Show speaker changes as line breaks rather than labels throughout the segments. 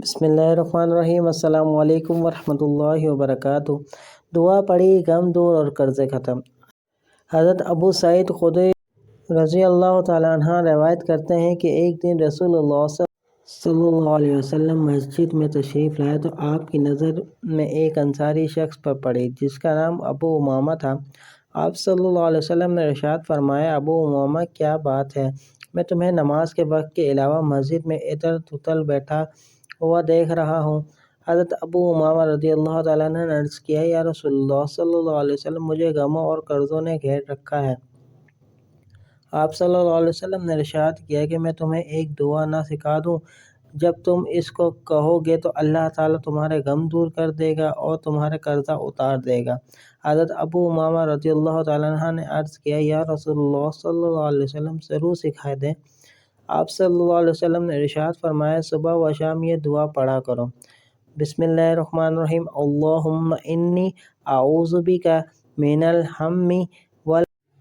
بسم اللہ الرحمن الرحیم۔ السلام علیکم ورحمۃ اللہ وبرکاتہ۔ دعا پڑھی، غم دور اور قرضے ختم۔ حضرت ابو سعید خدری رضی اللہ تعالیٰ عنہ روایت کرتے ہیں کہ ایک دن رسول اللہ صلی اللہ علیہ وسلم مسجد میں تشریف لائے تو آپ کی نظر میں ایک انصاری شخص پر پڑی جس کا نام ابو امامہ تھا۔ آپ صلی اللہ علیہ وسلم نے ارشاد فرمایا، ابو امامہ کیا بات ہے؟ میں تمہیں نماز کے وقت کے علاوہ مسجد میں ادھر ادھر بیٹھا ہوا دیکھ رہا ہوں۔ حضرت ابو امامہ رضی اللہ تعالیٰ عنہ نے عرض کیا، یا رسول اللہ صلی اللہ علیہ وسلم، مجھے غموں اور قرضوں نے گھیر رکھا ہے۔ آپ صلی اللہ علیہ وسلم نے ارشاد کیا کہ میں تمہیں ایک دعا نہ سکھا دوں؟ جب تم اس کو کہو گے تو اللہ تعالیٰ تمہارے غم دور کر دے گا اور تمہارے قرضہ اتار دے گا۔ حضرت ابو امامہ رضی اللہ تعالیٰ عنہ نے عرض کیا، یا رسول اللہ صلی اللہ علیہ وسلم، ضرور سکھا دیں۔ آپ صلی اللہ علیہ وسلم نے ارشاد فرمایا، صبح و شام یہ دعا پڑھا کرو۔ بسم اللہ الرحمن الرحیم۔ اللہم انی اعوذ بک من الہم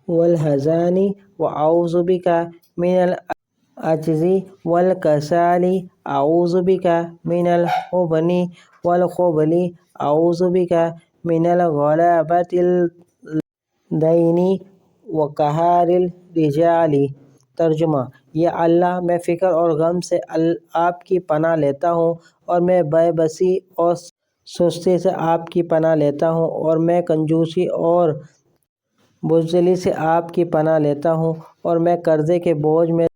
والحزن واعوذ بک من العجز والکسل، اعوذ بک من الجبن والبخل، اعوذ بک من غلبۃ الدین وقہر الرجال۔ ترجمہ: یا اللہ، میں فقر اور غم سے آپ کی پناہ لیتا ہوں، اور میں بے بسی اور سستی سے آپ کی پناہ لیتا ہوں، اور میں کنجوسی اور بزدلی سے آپ کی پناہ لیتا ہوں، اور میں قرضے کے بوجھ میں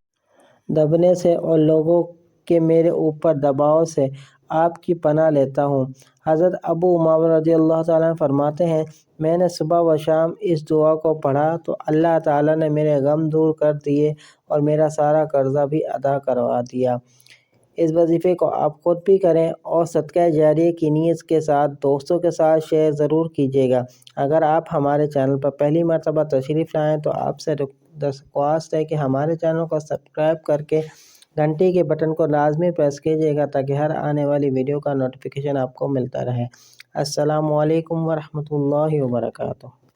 دبنے سے اور لوگوں کے میرے اوپر دباؤ سے آپ کی پناہ لیتا ہوں۔ حضرت ابو امامہ رضی اللہ تعالیٰ عنہ فرماتے ہیں، میں نے صبح و شام اس دعا کو پڑھا تو اللہ تعالیٰ نے میرے غم دور کر دیے اور میرا سارا قرضہ بھی ادا کروا دیا۔ اس وظیفے کو آپ خود بھی کریں اور صدقہ جاریہ کی نیت کے ساتھ دوستوں کے ساتھ شیئر ضرور کیجیے گا۔ اگر آپ ہمارے چینل پر پہلی مرتبہ تشریف لائیں تو آپ سے درخواست ہے کہ ہمارے چینل کو سبسکرائب کر کے گھنٹی کے بٹن کو لازمی پریس کیجیے گا تاکہ ہر آنے والی ویڈیو کا نوٹیفیکیشن آپ کو ملتا رہے۔ السلام علیکم ورحمۃ اللہ وبرکاتہ۔